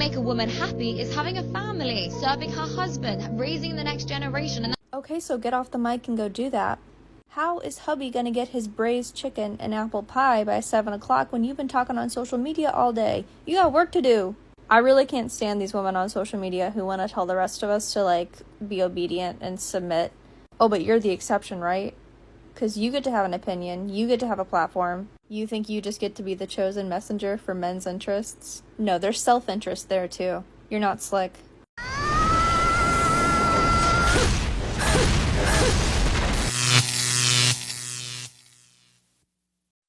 make a woman happy is having a family, serving her husband, raising the next generation. And Okay, so get off the mic and go do that. How is hubby gonna get his braised chicken and apple pie by 7 o'clock when you've been talking on social media all day? You got work to do. I really can't stand these women on social media who want to tell the rest of us to, be obedient and submit. Oh, but you're the exception, right? Because you get to have an opinion, you get to have a platform. You think you just get to be the chosen messenger for men's interests? No, there's self-interest there, too. You're not slick.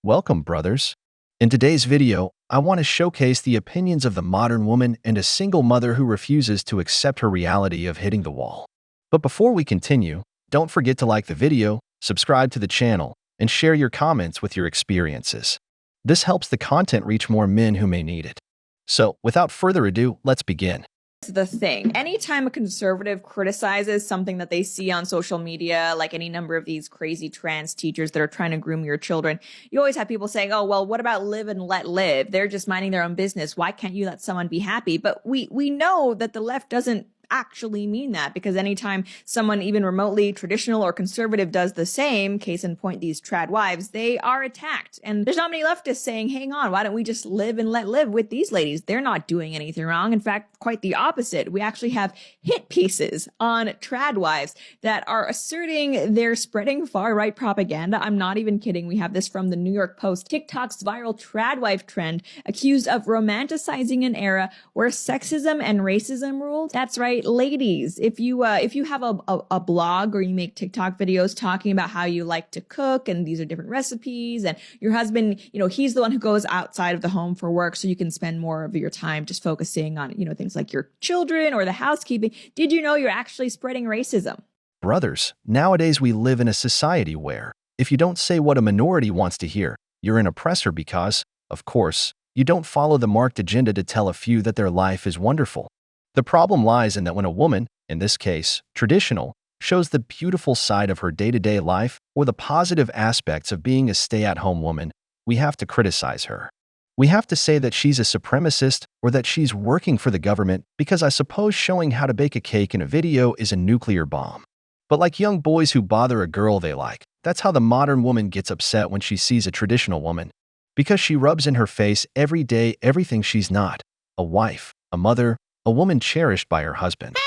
Welcome, brothers. In today's video, I want to showcase the opinions of the modern woman and a single mother who refuses to accept her reality of hitting the wall. But before we continue, don't forget to like the video, subscribe to the channel, and share your comments with your experiences. This helps the content reach more men who may need it. So, without further ado, let's begin. The thing. Anytime a conservative criticizes something that they see on social media, like any number of these crazy trans teachers that are trying to groom your children, you always have people saying, oh, well, what about live and let live? They're just minding their own business. Why can't you let someone be happy? But we know that the left doesn't actually mean that, because anytime someone even remotely traditional or conservative does the same, case in point these trad wives, they are attacked. And there's not many leftists saying, hang on, why don't we just live and let live with these ladies? They're not doing anything wrong. In fact, quite the opposite. We actually have hit pieces on trad wives that are asserting they're spreading far-right propaganda. I'm not even kidding. We have this from the New York Post. TikTok's viral trad wife trend accused of romanticizing an era where sexism and racism ruled. That's right. Ladies, if you have a blog or you make TikTok videos talking about how you like to cook and these are different recipes, and your husband, he's the one who goes outside of the home for work, so you can spend more of your time just focusing on, things like your children or the housekeeping. Did you know you're actually spreading racism? Brothers, nowadays we live in a society where, if you don't say what a minority wants to hear, you're an oppressor because, of course, you don't follow the marked agenda to tell a few that their life is wonderful. The problem lies in that when a woman, in this case, traditional, shows the beautiful side of her day-to-day life or the positive aspects of being a stay-at-home woman, we have to criticize her. We have to say that she's a supremacist or that she's working for the government because I suppose showing how to bake a cake in a video is a nuclear bomb. But like young boys who bother a girl they like, that's how the modern woman gets upset when she sees a traditional woman. Because she rubs in her face every day everything she's not: a wife, a mother, a woman cherished by her husband.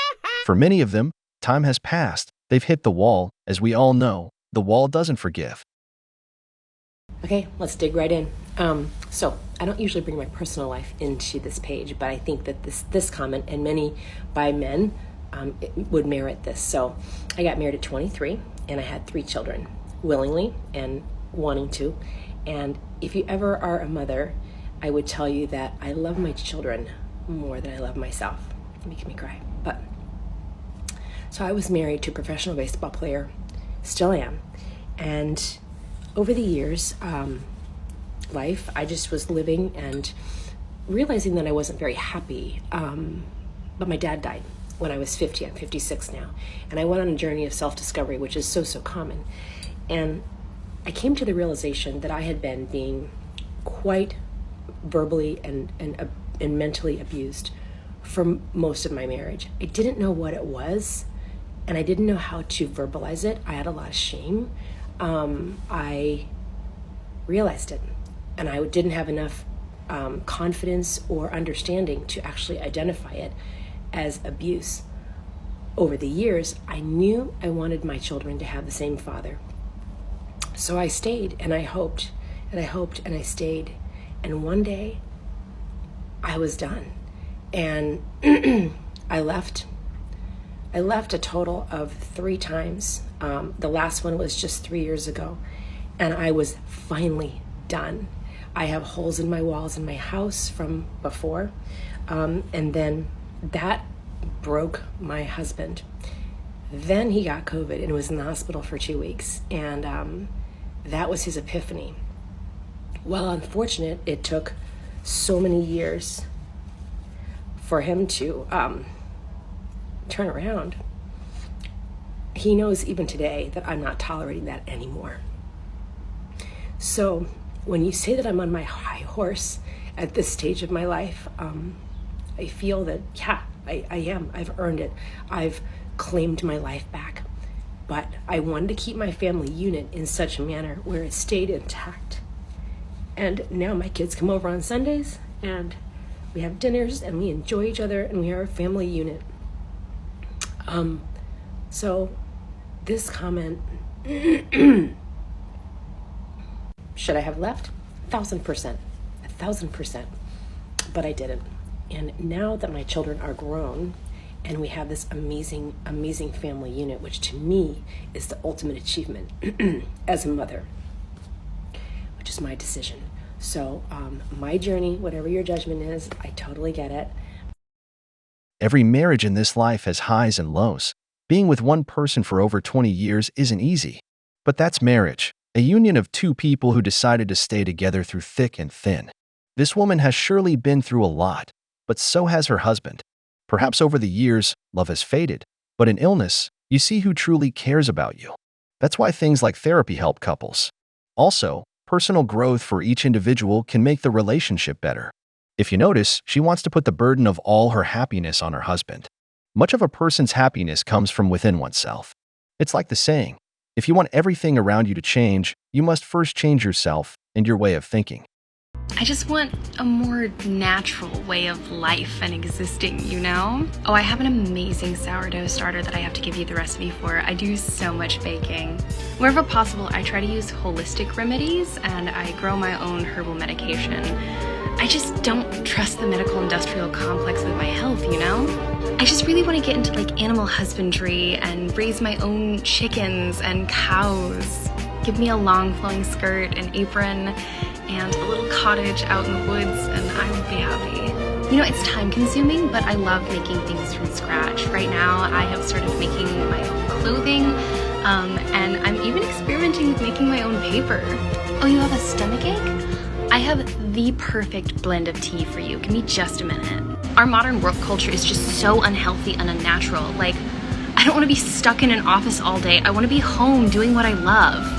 For many of them, time has passed. They've hit the wall. As we all know, the wall doesn't forgive. Okay, let's dig right in. So I don't usually bring my personal life into this page, but I think that this comment, and many by men, it would merit this. So I got married at 23 and I had 3 children, willingly and wanting to. And if you ever are a mother, I would tell you that I love my children more than I love myself. It makes me cry. But so I was married to a professional baseball player, still am. And over the years, life, I just was living and realizing that I wasn't very happy. But my dad died when I was 50. I'm 56 now. And I went on a journey of self-discovery, which is so common. And I came to the realization that I had been being quite verbally and mentally abused for most of my marriage. I didn't know what it was, and I didn't know how to verbalize it. I had a lot of shame. I realized it, and I didn't have enough confidence or understanding to actually identify it as abuse. Over the years, I knew I wanted my children to have the same father. So I stayed, and I hoped, and I hoped, and I stayed. And one day, I was done. And I left a total of 3 times. The last one was just 3 years ago. And I was finally done. I have holes in my walls in my house from before. And then that broke my husband. Then he got COVID and was in the hospital for 2 weeks. And that was his epiphany. Well, unfortunate, it took so many years for him to turn around. He knows even today that I'm not tolerating that anymore. So when you say that I'm on my high horse at this stage of my life, I feel that, yeah, I am. I've earned it. I've claimed my life back. But I wanted to keep my family unit in such a manner where it stayed intact. And now my kids come over on Sundays and we have dinners and we enjoy each other and we are a family unit. So this comment, should I have left? 1,000%, 1,000%, but I didn't. And now that my children are grown and we have this amazing, amazing family unit, which to me is the ultimate achievement as a mother, which is my decision. So my journey, whatever your judgment is, I totally get it. Every marriage in this life has highs and lows. Being with one person for over 20 years isn't easy. But that's marriage, a union of two people who decided to stay together through thick and thin. This woman has surely been through a lot, but so has her husband. Perhaps over the years, love has faded, but in illness, you see who truly cares about you. That's why things like therapy help couples. Also, personal growth for each individual can make the relationship better. If you notice, she wants to put the burden of all her happiness on her husband. Much of a person's happiness comes from within oneself. It's like the saying, if you want everything around you to change, you must first change yourself and your way of thinking. I just want a more natural way of life and existing, you know? Oh, I have an amazing sourdough starter that I have to give you the recipe for. I do so much baking. Wherever possible, I try to use holistic remedies and I grow my own herbal medication. I just don't trust the medical industrial complex with my health, you know? I just really want to get into like animal husbandry and raise my own chickens and cows. Give me a long flowing skirt, an apron, and a little cottage out in the woods, and I would be happy. You know, it's time consuming, but I love making things from scratch. Right now, I have started making my own clothing, and I'm even experimenting with making my own paper. Oh, you have a stomachache? I have the perfect blend of tea for you. Give me just a minute. Our modern work culture is just so unhealthy and unnatural. Like, I don't want to be stuck in an office all day. I want to be home doing what I love.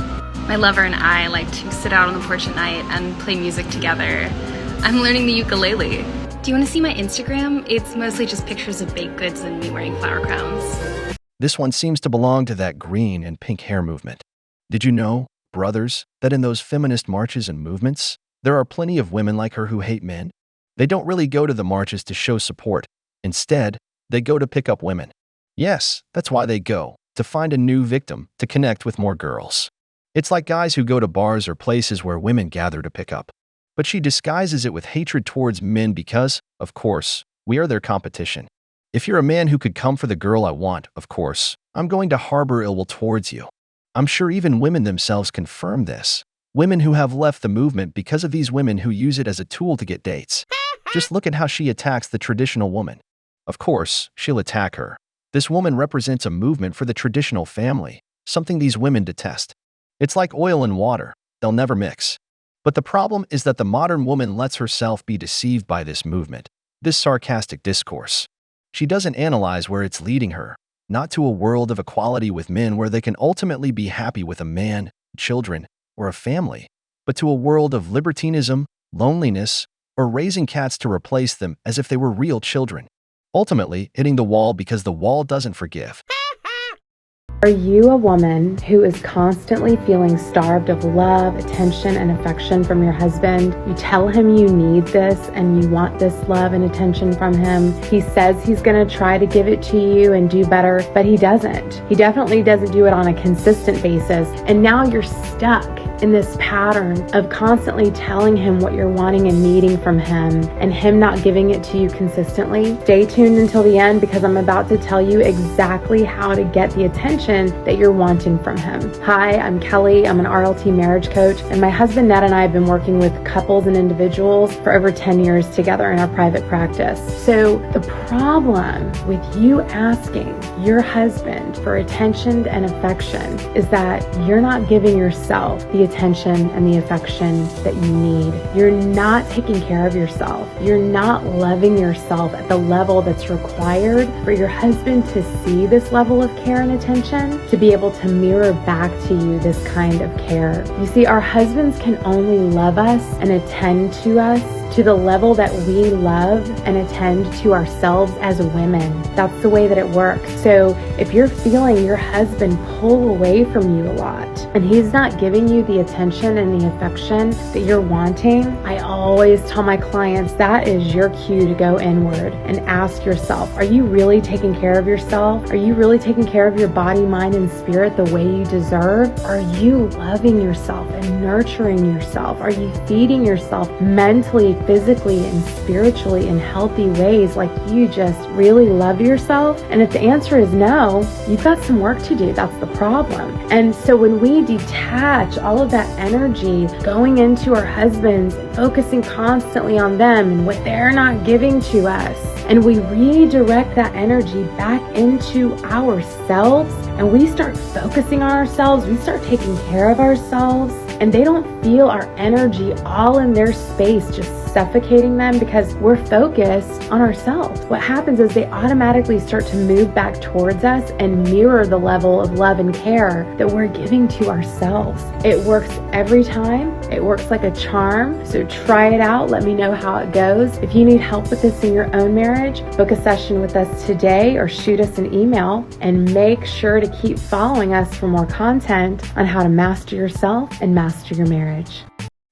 My lover and I like to sit out on the porch at night and play music together. I'm learning the ukulele. Do you want to see my Instagram? It's mostly just pictures of baked goods and me wearing flower crowns. This one seems to belong to that green and pink hair movement. Did you know, brothers, that in those feminist marches and movements, there are plenty of women like her who hate men? They don't really go to the marches to show support. Instead, they go to pick up women. Yes, that's why they go, to find a new victim, to connect with more girls. It's like guys who go to bars or places where women gather to pick up. But she disguises it with hatred towards men because, of course, we are their competition. If you're a man who could come for the girl I want, of course, I'm going to harbor ill will towards you. I'm sure even women themselves confirm this. Women who have left the movement because of these women who use it as a tool to get dates. Just look at how she attacks the traditional woman. Of course, she'll attack her. This woman represents a movement for the traditional family, something these women detest. It's like oil and water, they'll never mix. But the problem is that the modern woman lets herself be deceived by this movement, this sarcastic discourse. She doesn't analyze where it's leading her, not to a world of equality with men where they can ultimately be happy with a man, children, or a family, but to a world of libertinism, loneliness, or raising cats to replace them as if they were real children. Ultimately, hitting the wall because the wall doesn't forgive. Are you a woman who is constantly feeling starved of love, attention, and affection from your husband? You tell him you need this and you want this love and attention from him. He says he's going to try to give it to you and do better, but he doesn't. He definitely doesn't do it on a consistent basis. And now you're stuck in this pattern of constantly telling him what you're wanting and needing from him and him not giving it to you consistently. Stay tuned until the end because I'm about to tell you exactly how to get the attention that you're wanting from him. Hi, I'm Kelly. I'm an RLT marriage coach, and my husband Ned and I have been working with couples and individuals for over 10 years together in our private practice. So the problem with you asking your husband for attention and affection is that you're not giving yourself the attention and the affection that you need. You're not taking care of yourself. You're not loving yourself at the level that's required for your husband to see this level of care and attention, to be able to mirror back to you this kind of care. You see, our husbands can only love us and attend to us to the level that we love and attend to ourselves as women. That's the way that it works. So if you're feeling your husband pull away from you a lot and he's not giving you the attention and the affection that you're wanting, I always tell my clients that is your cue to go inward and ask yourself, are you really taking care of yourself? Are you really taking care of your body, mind, and spirit the way you deserve? Are you loving yourself and nurturing yourself? Are you feeding yourself mentally, physically, and spiritually in healthy ways like you just really love yourself? And if the answer is no, you've got some work to do. That's the problem. And so when we detach all of that energy going into our husbands, focusing constantly on them and what they're not giving to us, and we redirect that energy back into ourselves, and we start focusing on ourselves, we start taking care of ourselves, and they don't feel our energy all in their space just suffocating them because we're focused on ourselves. What happens is they automatically start to move back towards us and mirror the level of love and care that we're giving to ourselves. It works every time. It works like a charm. So try it out. Let me know how it goes. If you need help with this in your own marriage, book a session with us today or shoot us an email, and make sure to keep following us for more content on how to master yourself and master your marriage.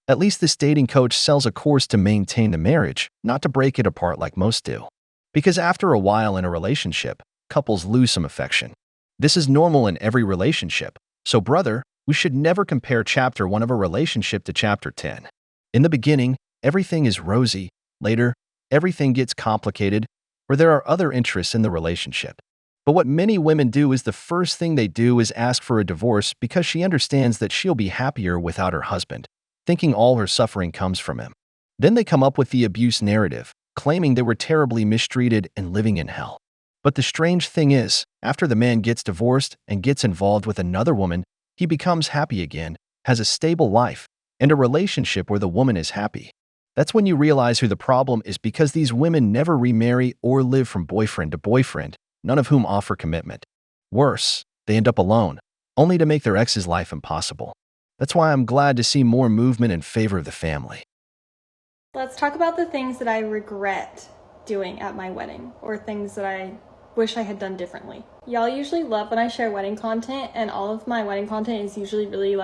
At least this dating coach sells a course to maintain the marriage, not to break it apart like most do. Because after a while in a relationship, couples lose some affection. This is normal in every relationship. So brother, we should never compare chapter 1 of a relationship to chapter 10. In the beginning, everything is rosy. Later, everything gets complicated, or there are other interests in the relationship. But what many women do is the first thing they do is ask for a divorce because she understands that she'll be happier without her husband, thinking all her suffering comes from him. Then they come up with the abuse narrative, claiming they were terribly mistreated and living in hell. But the strange thing is, after the man gets divorced and gets involved with another woman, he becomes happy again, has a stable life, and a relationship where the woman is happy. That's when you realize who the problem is, because these women never remarry or live from boyfriend to boyfriend, none of whom offer commitment. Worse, they end up alone, only to make their ex's life impossible. That's why I'm glad to see more movement in favor of the family. Let's talk about the things that I regret doing at my wedding, or things that I wish I had done differently. Y'all usually love when I share wedding content, and all of my wedding content is usually really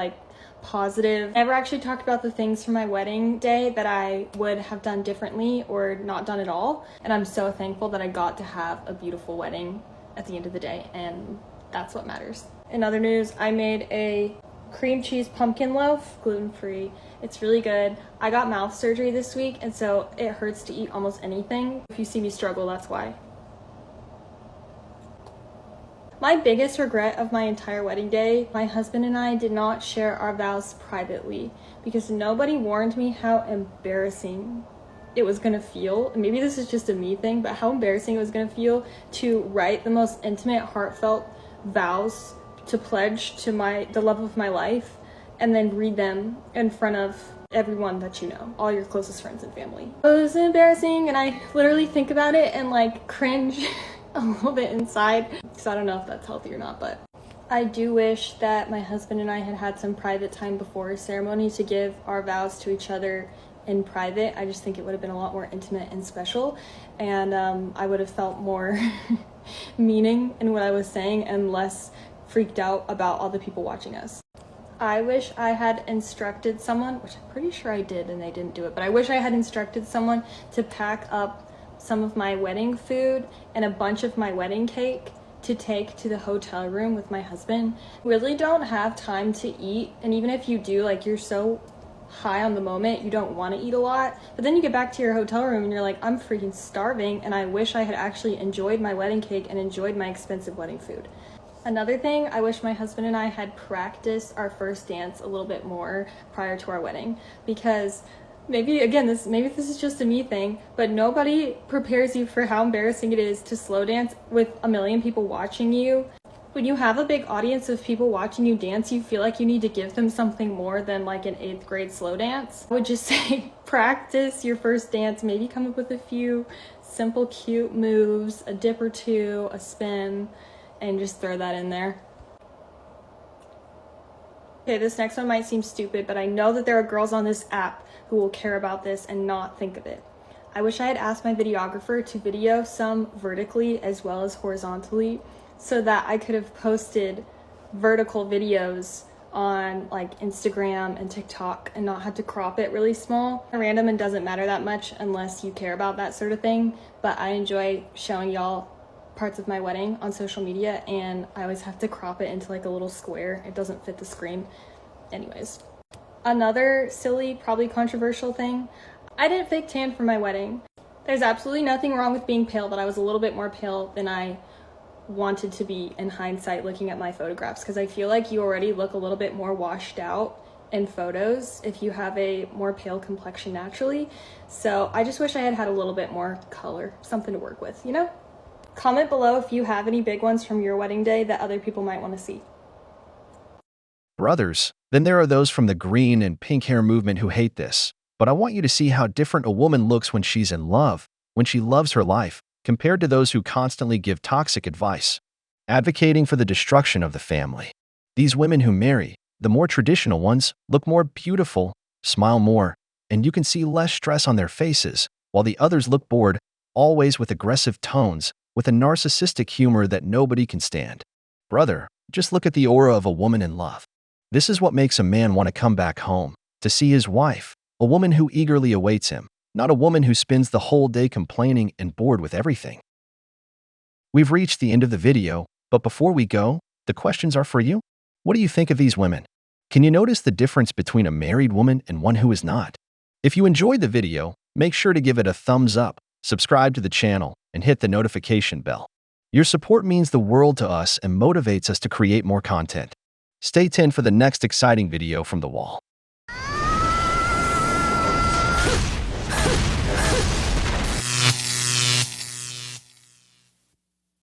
positive. I never actually talked about the things from my wedding day that I would have done differently or not done at all. And I'm so thankful that I got to have a beautiful wedding at the end of the day, and that's what matters. In other news, I made a cream cheese pumpkin loaf, gluten-free. It's really good. I got mouth surgery this week, and so it hurts to eat almost anything. If you see me struggle, that's why. My biggest regret of my entire wedding day, my husband and I did not share our vows privately because nobody warned me how embarrassing it was gonna feel. Maybe this is just a me thing, but how embarrassing it was gonna feel to write the most intimate, heartfelt vows to pledge to the love of my life, and then read them in front of everyone that you know, all your closest friends and family. It was embarrassing, and I literally think about it and cringe a little bit inside, because I don't know if that's healthy or not, but I do wish that my husband and I had had some private time before our ceremony to give our vows to each other in private. I just think it would have been a lot more intimate and special, and I would have felt more meaning in what I was saying and less freaked out about all the people watching us. I wish I had instructed someone, which I'm pretty sure I did and they didn't do it, but I wish I had instructed someone to pack up some of my wedding food and a bunch of my wedding cake to take to the hotel room with my husband. Really don't have time to eat, and even if you do, you're so high on the moment, you don't want to eat a lot, but then you get back to your hotel room and you're like, I'm freaking starving, and I wish I had actually enjoyed my wedding cake and enjoyed my expensive wedding food. Another thing, I wish my husband and I had practiced our first dance a little bit more prior to our wedding, because maybe this is just a me thing, but nobody prepares you for how embarrassing it is to slow dance with a million people watching you. When you have a big audience of people watching you dance, you feel like you need to give them something more than an 8th grade slow dance. I would just say practice your first dance, maybe come up with a few simple cute moves, a dip or two, a spin, and just throw that in there. Okay, this next one might seem stupid, but I know that there are girls on this app who will care about this and not think of it. I wish I had asked my videographer to video some vertically as well as horizontally so that I could have posted vertical videos on like Instagram and TikTok and not had to crop it really small. Random and doesn't matter that much unless you care about that sort of thing, but I enjoy showing y'all parts of my wedding on social media, and I always have to crop it into like a little square. It doesn't fit the screen. Anyways, another silly, probably controversial thing, I didn't fake tan for my wedding. There's absolutely nothing wrong with being pale, but I was a little bit more pale than I wanted to be in hindsight looking at my photographs, because I feel like you already look a little bit more washed out in photos if you have a more pale complexion naturally. So I just wish I had had a little bit more color, something to work with, you know? Comment below if you have any big ones from your wedding day that other people might want to see. Brothers, then there are those from the green and pink hair movement who hate this. But I want you to see how different a woman looks when she's in love, when she loves her life, compared to those who constantly give toxic advice, advocating for the destruction of the family. These women who marry, the more traditional ones, look more beautiful, smile more, and you can see less stress on their faces, while the others look bored, always with aggressive tones, with a narcissistic humor that nobody can stand. Brother, just look at the aura of a woman in love. This is what makes a man want to come back home, to see his wife, a woman who eagerly awaits him, not a woman who spends the whole day complaining and bored with everything. We've reached the end of the video, but before we go, the questions are for you. What do you think of these women? Can you notice the difference between a married woman and one who is not? If you enjoyed the video, make sure to give it a thumbs up, subscribe to the channel, and hit the notification bell. Your support means the world to us and motivates us to create more content. Stay tuned for the next exciting video from The Wall.